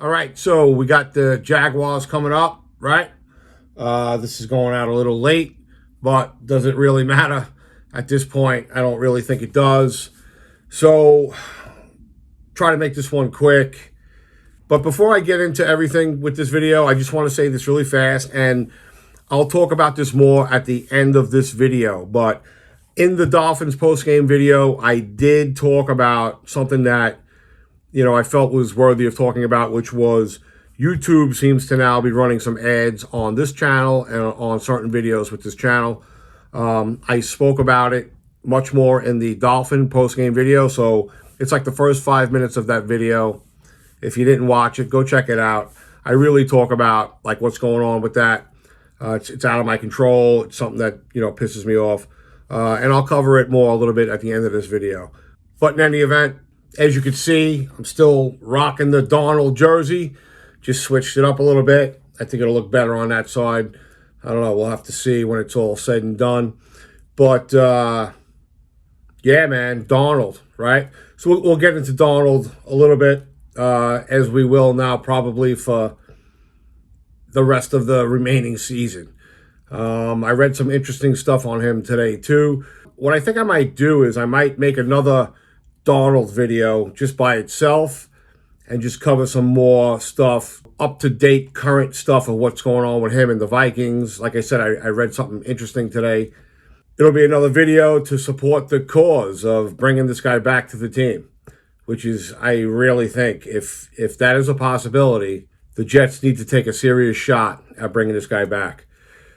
All right, so we got the Jaguars coming up, right? This is going out a little late, but does it really matter at this point? I don't really think it does. So try to make this one quick. But before I get into everything with this video, I just want to say this really fast, and I'll talk about this more at the end of this video. But in the Dolphins post-game video, I did talk about something that I felt was worthy of talking about, which was YouTube seems to now be running some ads on this channel and on certain videos with this channel. I spoke about it much more in the Dolphin post-game video, so it's like the first 5 minutes of that video. If you didn't watch it, go check it out. I really talk about like what's going on with that. It's out of my control. It's something that pisses me off, and I'll cover it more a little bit at the end of this video. But in any event, as you can see, I'm still rocking the Darnold jersey. Just switched it up a little bit. I think it'll look better on that side. I don't know. We'll have to see when it's all said and done. But, yeah, man, Darnold, right? So we'll get into Darnold a little bit, as we will now probably for the rest of the remaining season. I read some interesting stuff on him today, too. What I think I might do is I might make another Darnold video just by itself and just cover some more stuff, up-to-date current stuff of what's going on with him and the Vikings. Like I said, I read something interesting today. It'll be another video to support the cause of bringing this guy back to the team, which is, I really think, if that is a possibility, the Jets need to take a serious shot at bringing this guy back.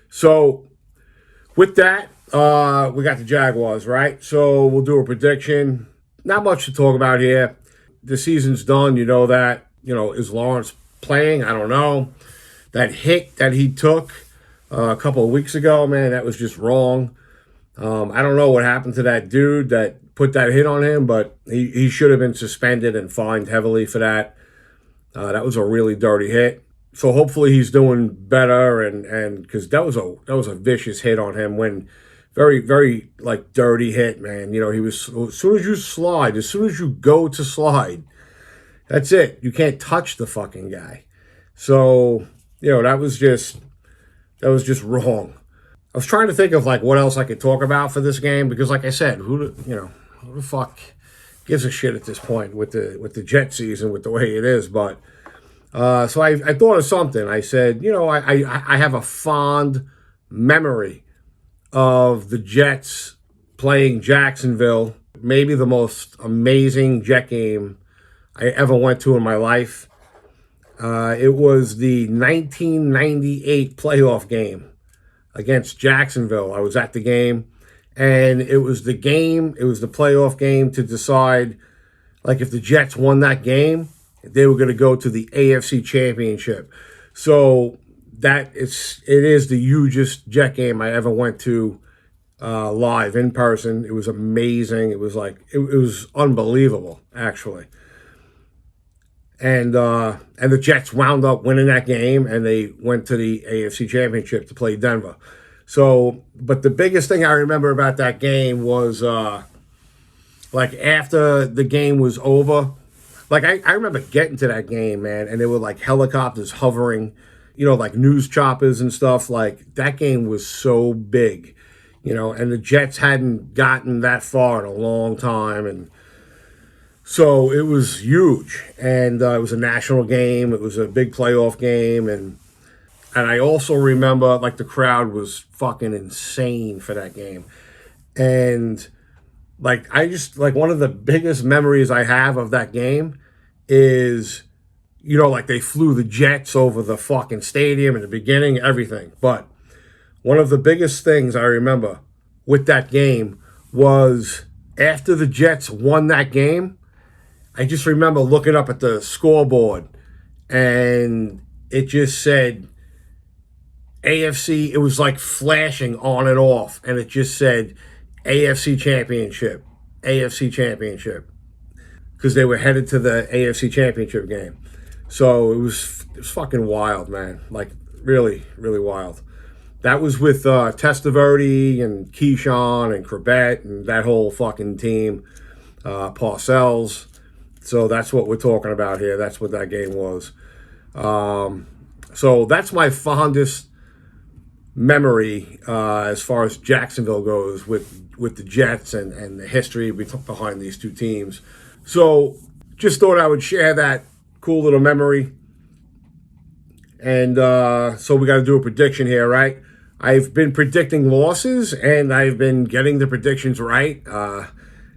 So with that, we got the Jaguars, right? So we'll do a prediction. Not much to talk about here. The season's done. You know that. Is Lawrence playing? I don't know. That hit that he took a couple of weeks ago, man, that was just wrong. I don't know what happened to that dude that put that hit on him, but he should have been suspended and fined heavily for that. That was a really dirty hit. So hopefully he's doing better, and because that was a vicious hit on him when. Very, very, like, dirty hit, man. He was, as soon as you slide, as soon as you go to slide, that's it. You can't touch the fucking guy. So, that was just wrong. I was trying to think of, like, what else I could talk about for this game, because, like I said, who the fuck gives a shit at this point with the Jet season, with the way it is, but, so I thought of something. I said, I have a fond memory of the Jets playing Jacksonville, maybe the most amazing Jet game I ever went to in my life. It was the 1998 playoff game against Jacksonville. I was at the game, and it was the playoff game to decide, like, if the Jets won that game, they were going to go to the AFC Championship. So it is the hugest Jet game I ever went to live in person. It was amazing. It was it was unbelievable, actually. And the Jets wound up winning that game, and they went to the AFC Championship to play Denver. So, but the biggest thing I remember about that game was after the game was over, I remember getting to that game, man, and there were like helicopters hovering, like news choppers and stuff. Like, that game was so big, and the Jets hadn't gotten that far in a long time. And so it was huge. And it was a national game. It was a big playoff game. And I also remember, the crowd was fucking insane for that game. And, one of the biggest memories I have of that game is, they flew the Jets over the fucking stadium in the beginning, everything. But one of the biggest things I remember with that game was after the Jets won that game, I just remember looking up at the scoreboard, and it just said AFC. It was like flashing on and off, and it just said AFC Championship, AFC Championship, because they were headed to the AFC Championship game. So it was fucking wild, man. Really, really wild. That was with Testaverde and Keyshawn and Corbett and that whole fucking team. Parcells. So that's what we're talking about here. That's what that game was. So that's my fondest memory as far as Jacksonville goes with the Jets and the history behind these two teams. So just thought I would share that cool little memory. And so we got to do a prediction here, right? I've been predicting losses, and I've been getting the predictions right.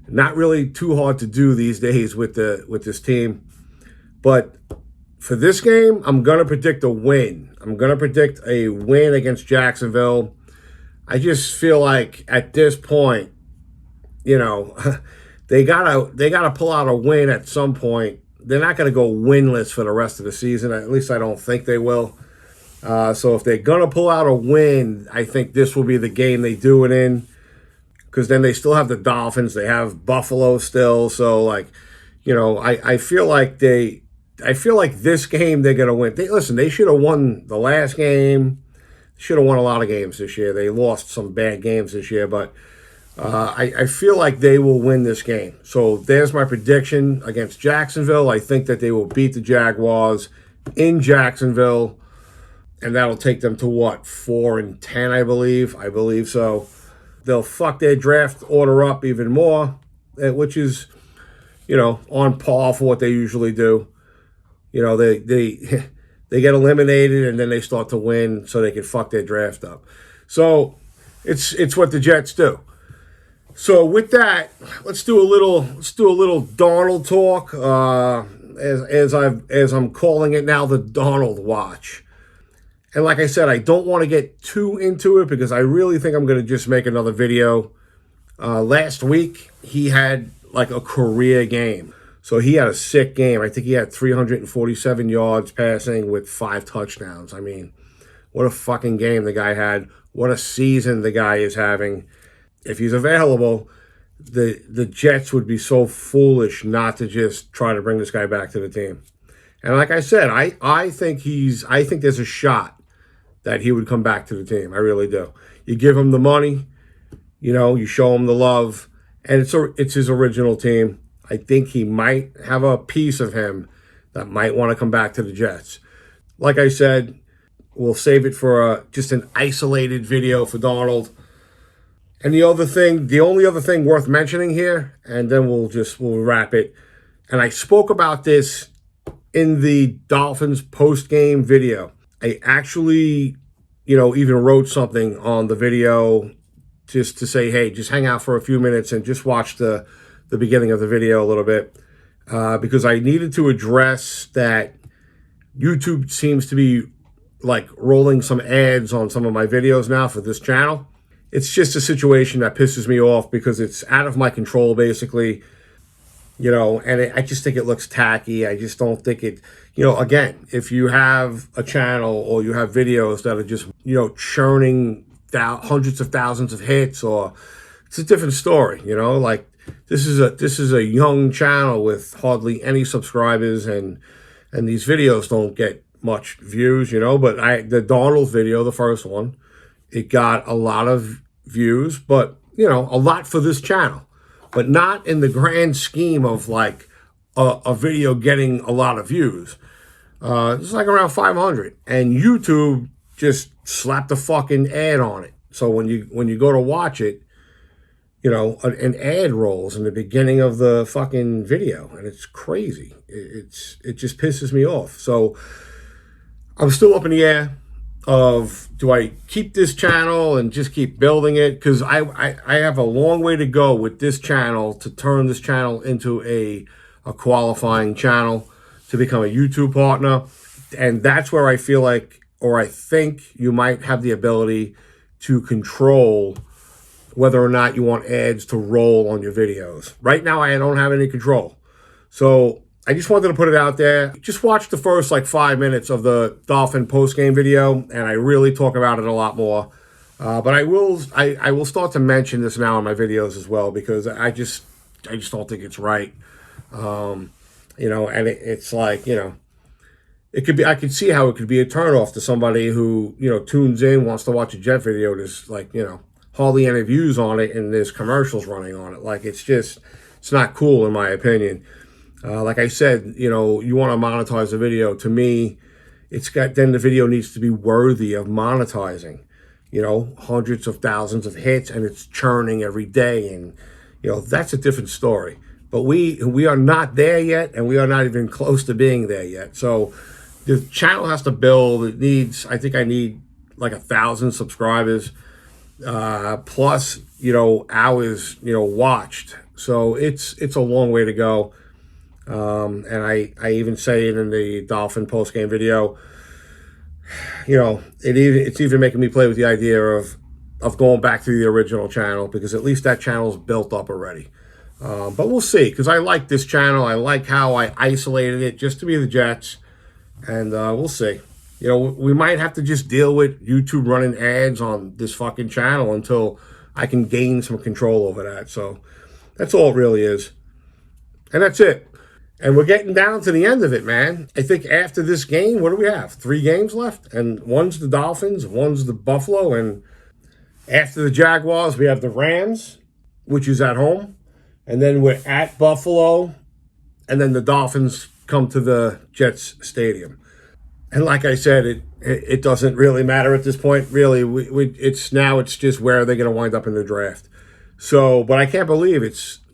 Not really too hard to do these days with this team. But for this game, I'm going to predict a win. I'm going to predict a win against Jacksonville. I just feel like at this point, you know, they gotta pull out a win at some point. They're not going to go winless for the rest of the season. At least I don't think they will. So if they're going to pull out a win, I think this will be the game they do it in. Because then they still have the Dolphins. They have Buffalo still. So, like, you know, I feel like this game they're going to win. They should have won the last game. Should have won a lot of games this year. They lost some bad games this year. But I feel like they will win this game. So there's my prediction against Jacksonville. I think that they will beat the Jaguars in Jacksonville. And that'll take them to what? 4-10, I believe. I believe so. They'll fuck their draft order up even more, which is, you know, on par for what they usually do. You know, they get eliminated and then they start to win so they can fuck their draft up. So it's what the Jets do. So with that, let's do a little Darnold talk. As I'm calling it now, the Darnold watch. And like I said, I don't want to get too into it because I really think I'm going to just make another video. Last week, he had like a career game. So he had a sick game. I think he had 347 yards passing with 5 touchdowns. I mean, what a fucking game the guy had. What a season the guy is having. If he's available, the Jets would be so foolish not to just try to bring this guy back to the team. And like I said, I think there's a shot that he would come back to the team. I really do. You give him the money, you know, you show him the love, and it's his original team. I think he might have a piece of him that might want to come back to the Jets. Like I said, we'll save it for just an isolated video for Darnold. And the only other thing worth mentioning here, and then we'll wrap it. And I spoke about this in the Dolphins post-game video. I actually, you know, even wrote something on the video just to say, hey, just hang out for a few minutes and just watch the beginning of the video a little bit. Because I needed to address that YouTube seems to be like rolling some ads on some of my videos now for this channel. It's just a situation that pisses me off because it's out of my control, basically. You know, and I just think it looks tacky. I just don't think it, you know, again, if you have a channel or you have videos that are just, you know, churning hundreds of thousands of hits, or it's a different story, you know, like this is a young channel with hardly any subscribers, and these videos don't get much views, you know, but the Darnold video, the first one, it got a lot of views, but, you know, a lot for this channel. But not in the grand scheme of like a video getting a lot of views. It's like around 500, and YouTube just slapped a fucking ad on it. So when you go to watch it, you know, an ad rolls in the beginning of the fucking video, and it's crazy. It just pisses me off. So I'm still up in the air of, do I keep this channel and just keep building it? Because I have a long way to go with this channel to turn this channel into a qualifying channel to become a YouTube partner. And that's where I feel like, or I think you might have the ability to control whether or not you want ads to roll on your videos. Right now, I don't have any control. So I just wanted to put it out there. Just watch the first like 5 minutes of the Dolphin post-game video, and I really talk about it a lot more. But I will start to mention this now in my videos as well, because I just don't think it's right. You know, and it's like, you know, it could be, I could see how it could be a turnoff to somebody who, you know, tunes in, wants to watch a Jet video. There's like, you know, hardly any views on it, and there's commercials running on it. Like, it's not cool in my opinion. Like I said, you know, you want to monetize a video. To me, then the video needs to be worthy of monetizing. You know, hundreds of thousands of hits, and it's churning every day, and you know that's a different story. But we are not there yet, and we are not even close to being there yet. So the channel has to build. It needs. I think I need like 1,000 subscribers, plus hours watched. So it's a long way to go. And I even say it in the Dolphin post game video. It's even making me play with the idea of going back to the original channel, because at least that channel's built up already. But we'll see, because I like this channel. I like how I isolated it just to be the Jets, and we'll see. We might have to just deal with YouTube running ads on this fucking channel until I can gain some control over that. So that's all it really is. And that's it. And we're getting down to the end of it, man. I think after this game, what do we have? 3 games left? And one's the Dolphins, one's the Buffalo. And after the Jaguars, we have the Rams, which is at home. And then we're at Buffalo. And then the Dolphins come to the Jets Stadium. And like I said, it doesn't really matter at this point. Really, it's just where are they going to wind up in the draft. So, but I can't believe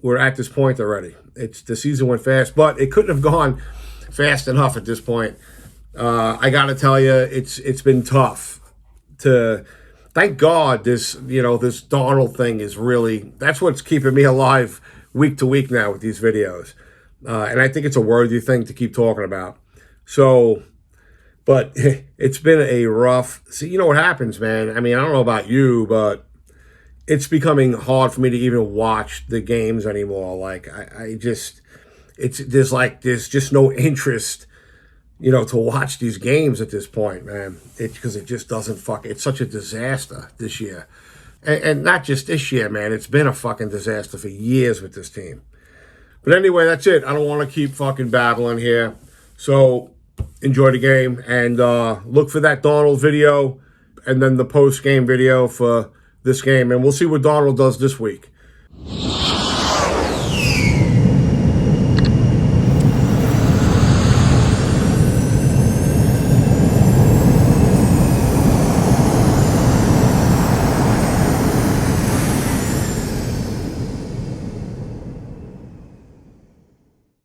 we're at this point already. The season went fast, but it couldn't have gone fast enough at this point. I got to tell you, it's been tough to. Thank God this Darnold thing is really, that's what's keeping me alive week to week now with these videos, and I think it's a worthy thing to keep talking about. So, but it's been a rough. See, you know what happens, man. I mean, I don't know about you, but it's becoming hard for me to even watch the games anymore. Like there's just no interest, to watch these games at this point, man. Because it just doesn't it's such a disaster this year. And not just this year, man. It's been a fucking disaster for years with this team. But anyway, that's it. I don't want to keep fucking babbling here. So enjoy the game and look for that Darnold video and then the post-game video for this game, and we'll see what Darnold does this week.